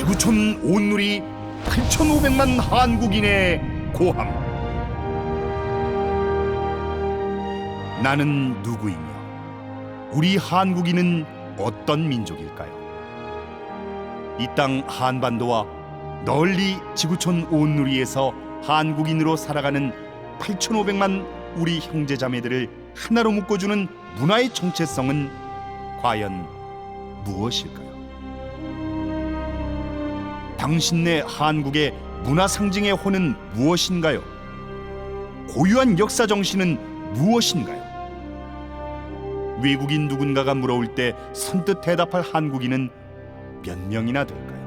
지구촌 온누리 8,500만 한국인의 고함. 나는 누구이며 우리 한국인은 어떤 민족일까요? 이 땅 한반도와 널리 지구촌 온누리에서 한국인으로 살아가는 8,500만 우리 형제자매들을 하나로 묶어주는 문화의 정체성은 과연 무엇일까요? 당신네 한국의 문화 상징의 혼은 무엇인가요? 고유한 역사 정신은 무엇인가요? 외국인 누군가가 물어올 때 선뜻 대답할 한국인은 몇 명이나 될까요?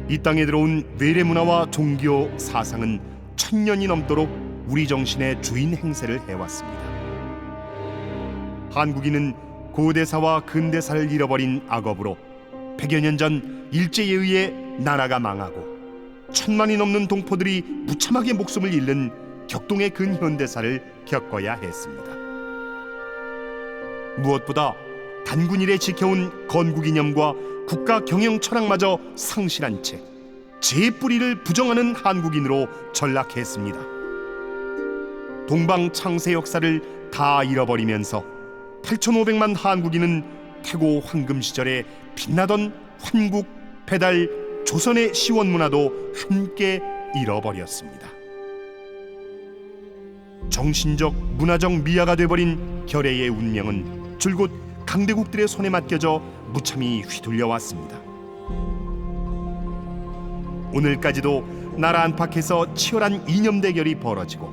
이 땅에 들어온 외래 문화와 종교 사상은 1000년이 넘도록 우리 정신의 주인 행세를 해왔습니다. 한국인은 고대사와 근대사를 잃어버린 악업으로 100여 년 전 일제에 의해 나라가 망하고 1000만이 넘는 동포들이 무참하게 목숨을 잃는 격동의 근현대사를 겪어야 했습니다. 무엇보다 단군 이래 지켜온 건국이념과 국가 경영 철학마저 상실한 채 제 뿌리를 부정하는 한국인으로 전락했습니다. 동방 창세 역사를 다 잃어버리면서 8,500만 한국인은 태고 황금 시절에 빛나던 환국, 배달, 조선의 시원 문화도 함께 잃어버렸습니다. 정신적, 문화적 미아가 돼버린 결의의 운명은 줄곧 강대국들의 손에 맡겨져 무참히 휘둘려왔습니다. 오늘까지도 나라 안팎에서 치열한 이념 대결이 벌어지고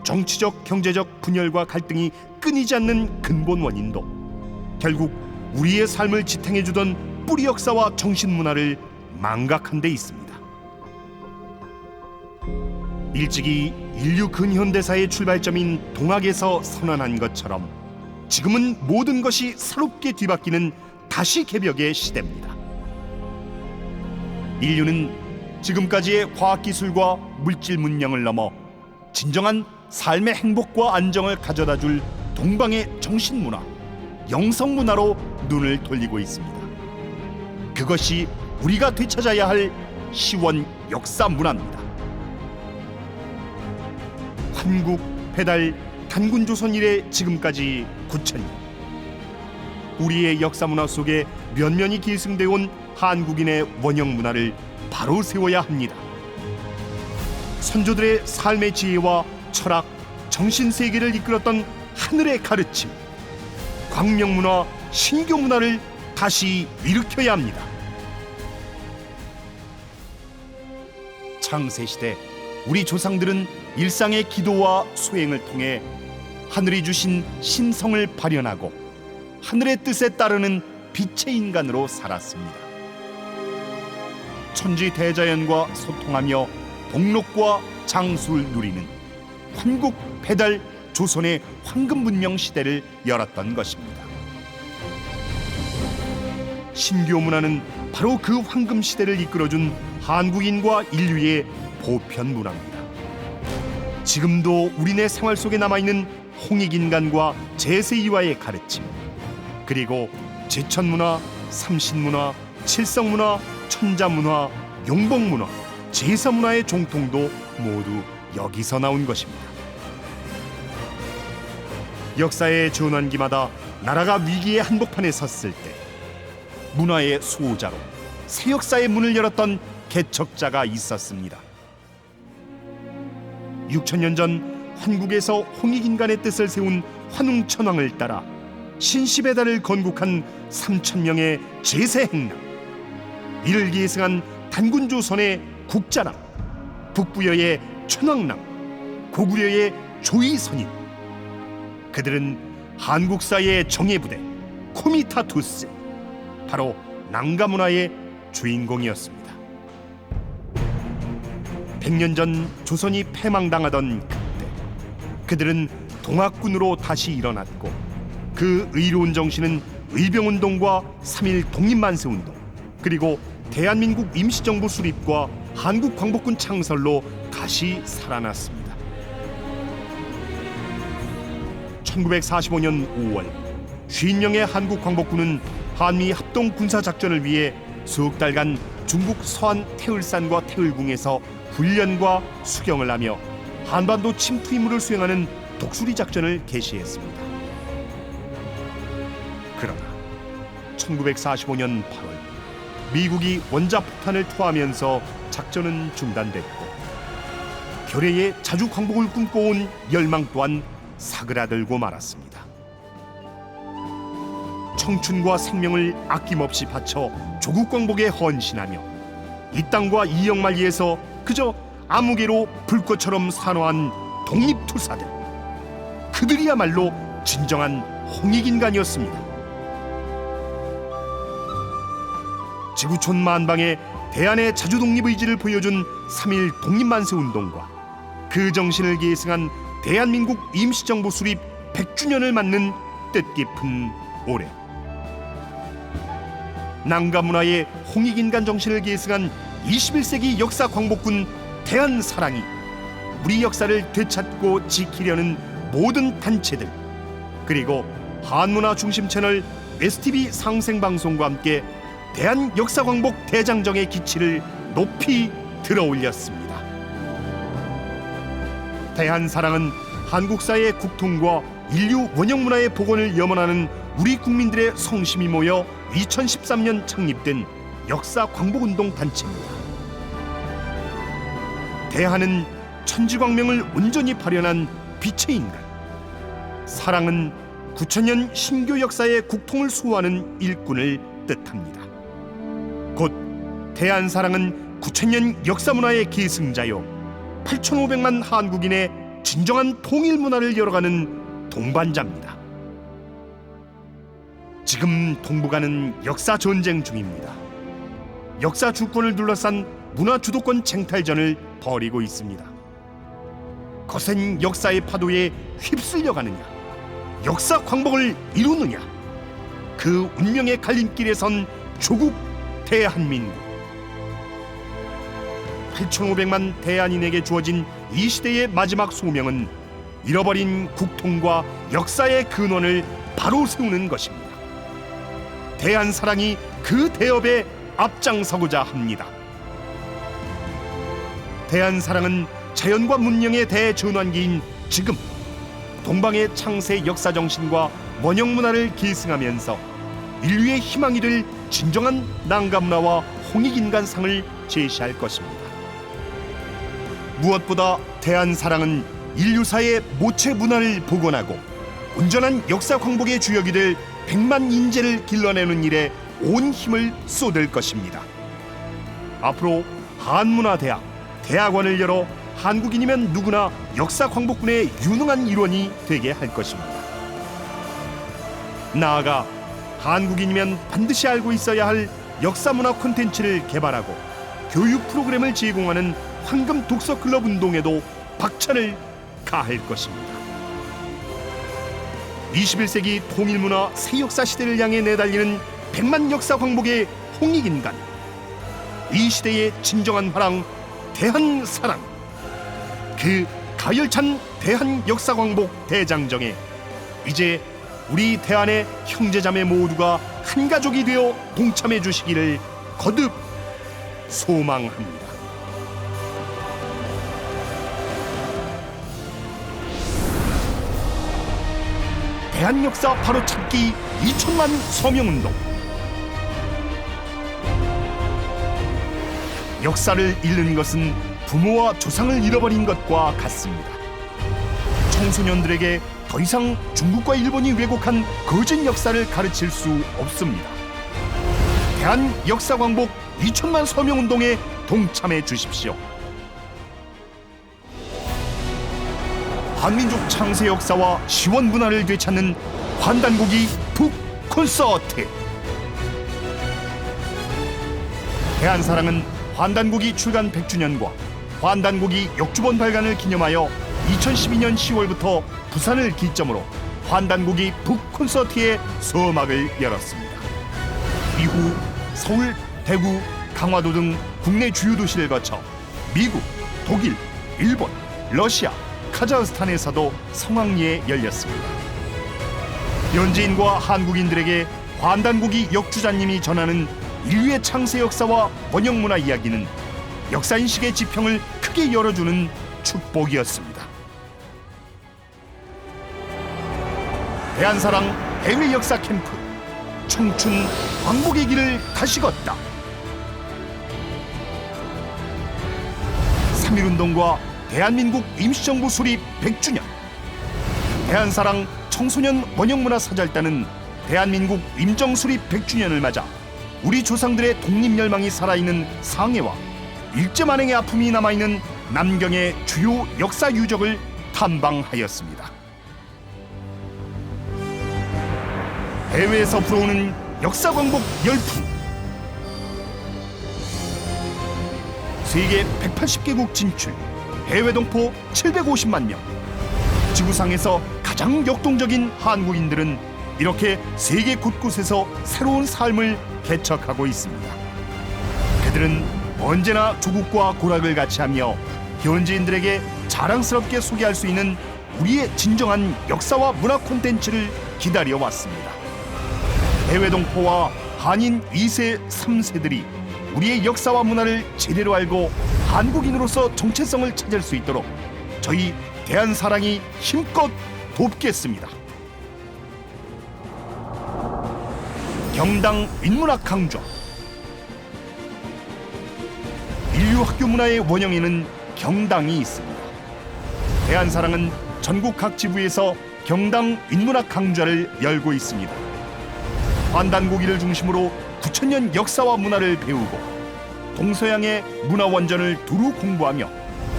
정치적, 경제적 분열과 갈등이 끊이지 않는 근본 원인도 결국 우리의 삶을 지탱해주던 뿌리 역사와 정신 문화를 망각한 데 있습니다. 일찍이 인류 근현대사의 출발점인 동학에서 선언한 것처럼 지금은 모든 것이 새롭게 뒤바뀌는 다시 개벽의 시대입니다. 인류는 지금까지의 과학기술과 물질 문명을 넘어 진정한 삶의 행복과 안정을 가져다줄 동방의 정신문화, 영성문화로 눈을 돌리고 있습니다. 그것이 우리가 되찾아야 할 시원 역사문화입니다. 한국, 배달, 단군조선 이래 지금까지 9,000년, 우리의 역사문화 속에 면면이 계승되어 온 한국인의 원형문화를 바로 세워야 합니다. 선조들의 삶의 지혜와 철학, 정신세계를 이끌었던 하늘의 가르침, 광명문화, 신교문화를 다시 일으켜야 합니다. 창세시대 우리 조상들은 일상의 기도와 소행을 통해 하늘이 주신 신성을 발현하고 하늘의 뜻에 따르는 빛의 인간으로 살았습니다. 천지 대자연과 소통하며 복록과 장수를 누리는 환국, 배달, 조선의 황금 문명 시대를 열었던 것입니다. 신교 문화는 바로 그 황금 시대를 이끌어준 한국인과 인류의 보편 문화입니다. 지금도 우리네 생활 속에 남아있는 홍익인간과 제세이와의 가르침, 그리고 제천문화, 삼신문화, 칠성문화, 천자문화, 용복문화, 제사문화의 정통도 모두 여기서 나온 것입니다. 역사의 전환기마다 나라가 위기의 한복판에 섰을 때 문화의 수호자로 새 역사의 문을 열었던 개척자가 있었습니다. 6,000년 전 환국에서 홍익인간의 뜻을 세운 환웅천왕을 따라 신시배달을 건국한 3,000명의 제세행랑, 이를 계승한 단군조선의 국자랑, 북부여의 천왕랑, 고구려의 조이선인, 그들은 한국사의 정예부대 코미타투스, 바로 낭가문화의 주인공이었습니다. 100년 전 조선이 패망당하던 그때 그들은 동학군으로 다시 일어났고 그 의로운 정신은 의병운동과 3.1 독립만세운동, 그리고 대한민국 임시정부 수립과 한국광복군 창설로 다시 살아났습니다. 1945년 5월 50명의 한국광복군은 한미 합동 군사 작전을 위해 석 달간 중국 서안 태을산과 태을궁에서 훈련과 수경을 하며 한반도 침투 임무를 수행하는 독수리 작전을 개시했습니다. 그러나 1945년 8월 미국이 원자폭탄을 투하하면서 작전은 중단됐고 결의에 자주 광복을 꿈꿔온 열망 또한 사그라들고 말았습니다. 청춘과 생명을 아낌없이 바쳐 조국 광복에 헌신하며 이 땅과 이 영만리에서 그저 아무개로 불꽃처럼 산화한 독립투사들, 그들이야말로 진정한 홍익인간이었습니다. 지구촌 만방에 대한의 자주독립의지를 보여준 3.1 독립만세운동과 그 정신을 계승한 대한민국 임시정부 수립 100주년을 맞는 뜻깊은 올해, 난가문화의 홍익인간 정신을 계승한 21세기 역사 광복군 대한사랑이 우리 역사를 되찾고 지키려는 모든 단체들, 그리고 한문화 중심 채널 STV 상생방송과 함께 대한역사광복 대장정의 기치를 높이 들어올렸습니다. 대한사랑은 한국사의 국통과 인류 원형문화의 복원을 염원하는 우리 국민들의 성심이 모여 2013년 창립된 역사광복운동 단체입니다. 대한은 천지광명을 온전히 발현한 빛의 인간, 사랑은 9,000년 신교 역사의 국통을 수호하는 일꾼을 뜻합니다. 곧 대한사랑은 9,000년 역사문화의 계승자요 8,500만 한국인의 진정한 통일문화를 열어가는 동반자입니다. 지금 동북아는 역사전쟁 중입니다. 역사 주권을 둘러싼 문화주도권 쟁탈전을 벌이고 있습니다. 거센 역사의 파도에 휩쓸려가느냐, 역사 광복을 이루느냐, 그 운명의 갈림길에 선 조국 대한민국. 8,500만 대한인에게 주어진 이 시대의 마지막 소명은 잃어버린 국통과 역사의 근원을 바로 세우는 것입니다. 대한사랑이 그 대업에 앞장서고자 합니다. 대한사랑은 자연과 문명의 대전환기인 지금 동방의 창세 역사정신과 원형문화를 계승하면서 인류의 희망이 될 진정한 난가문화와 홍익인간상을 제시할 것입니다. 무엇보다 대한사랑은 인류사의 모체 문화를 복원하고 온전한 역사 광복의 주역이 될 100만 인재를 길러내는 일에 온 힘을 쏟을 것입니다. 앞으로 한문화대학, 대학원을 열어 한국인이면 누구나 역사 광복군의 유능한 일원이 되게 할 것입니다. 나아가 한국인이면 반드시 알고 있어야 할 역사문화 콘텐츠를 개발하고 교육 프로그램을 제공하는 황금 독서 클럽 운동에도 박차를 가할 것입니다. 21세기 통일문화 새 역사 시대를 향해 내달리는 100만 역사 광복의 홍익인간, 이 시대의 진정한 화랑 대한사랑, 그 가열찬 대한 역사 광복 대장정에 이제 우리 대한의 형제자매 모두가 한 가족이 되어 동참해 주시기를 거듭 소망합니다. 대한 역사 바로 찾기 2천만 서명운동. 역사를 잃는 것은 부모와 조상을 잃어버린 것과 같습니다. 청소년들에게 더 이상 중국과 일본이 왜곡한 거짓 역사를 가르칠 수 없습니다. 대한 역사 광복 2천만 서명 운동에 동참해 주십시오. 한민족 창세 역사와 시원 문화를 되찾는 환단고기 북 콘서트. 대한사랑은 환단고기 출간 100주년과 환단고기 역주본 발간을 기념하여 2012년 10월부터 부산을 기점으로 환단고기 북 콘서트의 서막을 열었습니다. 이후 서울, 대구, 강화도 등 국내 주요 도시를 거쳐 미국, 독일, 일본, 러시아, 카자흐스탄에서도 성황리에 열렸습니다. 현지인과 한국인들에게 환단고기 역주자님이 전하는 인류의 창세 역사와 번영문화 이야기는 역사인식의 지평을 크게 열어주는 축복이었습니다. 대한사랑 해외 역사 캠프, 청춘 광복의 길을 다시 걷다. 3.1운동과 대한민국 임시정부 수립 100주년, 대한사랑 청소년 번영문화 사절단은 대한민국 임정 수립 100주년을 맞아 우리 조상들의 독립열망이 살아있는 상해와 일제만행의 아픔이 남아있는 남경의 주요 역사 유적을 탐방하였습니다. 해외에서 불어오는 역사 광복 열풍, 세계 180개국 진출, 해외 동포 750만 명. 지구상에서 가장 역동적인 한국인들은 이렇게 세계 곳곳에서 새로운 삶을 개척하고 있습니다. 그들은 언제나 조국과 고락을 같이하며 현지인들에게 자랑스럽게 소개할 수 있는 우리의 진정한 역사와 문화 콘텐츠를 기다려왔습니다. 해외 동포와 한인 2세, 3세들이 우리의 역사와 문화를 제대로 알고 한국인으로서 정체성을 찾을 수 있도록 저희 대한사랑이 힘껏 돕겠습니다. 경당 인문학 강좌. 인류 학교 문화의 원형에는 경당이 있습니다. 대한사랑은 전국 각 지부에서 경당 인문학 강좌를 열고 있습니다. 환단고기를 중심으로 9,000년 역사와 문화를 배우고 동서양의 문화 원전을 두루 공부하며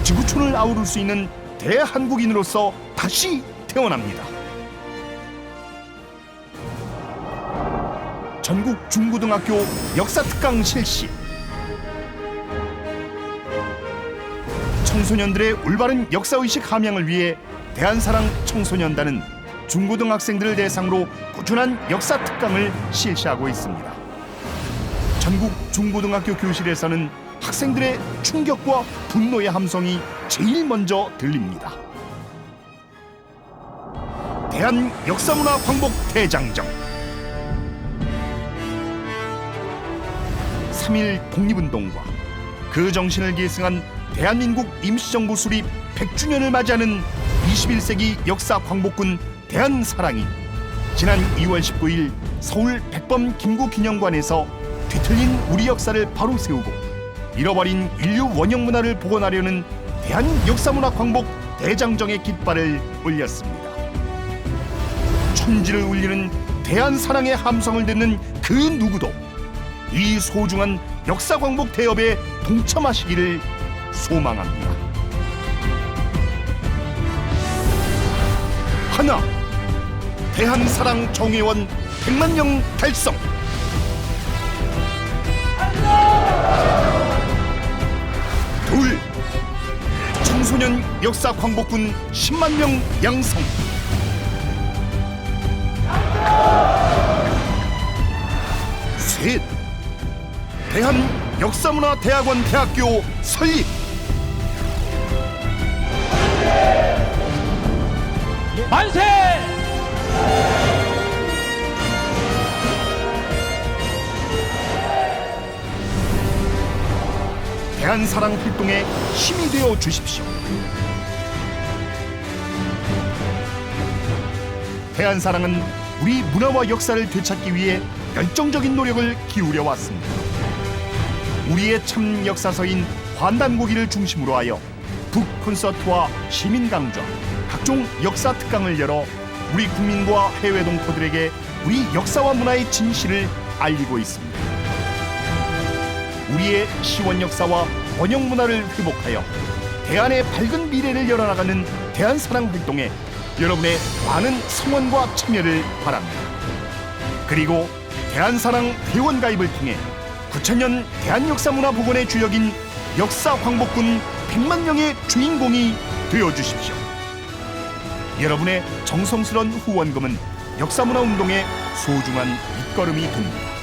지구촌을 아우를 수 있는 대한국인으로서 다시 태어납니다. 전국 중고등학교 역사특강 실시. 청소년들의 올바른 역사의식 함양을 위해 대한사랑 청소년단은 중고등학생들을 대상으로 꾸준한 역사특강을 실시하고 있습니다. 전국 중고등학교 교실에서는 학생들의 충격과 분노의 함성이 제일 먼저 들립니다. 대한 역사문화 광복 대장정, 3.1 독립운동과 그 정신을 계승한 대한민국 임시정부 수립 100주년을 맞이하는 21세기 역사 광복군 대한사랑이 지난 2월 19일 서울 백범 김구기념관에서 뒤틀린 우리 역사를 바로 세우고 잃어버린 인류 원형문화를 복원하려는 대한 역사문화 광복 대장정의 깃발을 올렸습니다. 천지를 울리는 대한사랑의 함성을 듣는 그 누구도 이 소중한 역사 광복 대업에 동참하시기를 소망합니다. 하나, 대한사랑 정회원 100만 명 달성. 둘, 청소년 역사 광복군 10만 명 양성. 셋, 대한 역사문화대학원 대학교 설립. 만세! 대한사랑 활동에 힘이 되어 주십시오. 대한사랑은 우리 문화와 역사를 되찾기 위해 열정적인 노력을 기울여 왔습니다. 우리의 참 역사서인 환단고기를 중심으로 하여 북 콘서트와 시민 강좌, 각종 역사 특강을 열어 우리 국민과 해외 동포들에게 우리 역사와 문화의 진실을 알리고 있습니다. 우리의 시원 역사와 번영 문화를 회복하여 대한의 밝은 미래를 열어나가는 대한사랑 활동에 여러분의 많은 성원과 참여를 바랍니다. 그리고 대한사랑 회원 가입을 통해 9,000년 대한역사문화 복원의 주역인 역사 광복군 100만 명의 주인공이 되어주십시오. 여러분의 정성스러운 후원금은 역사문화 운동의 소중한 밑거름이 됩니다.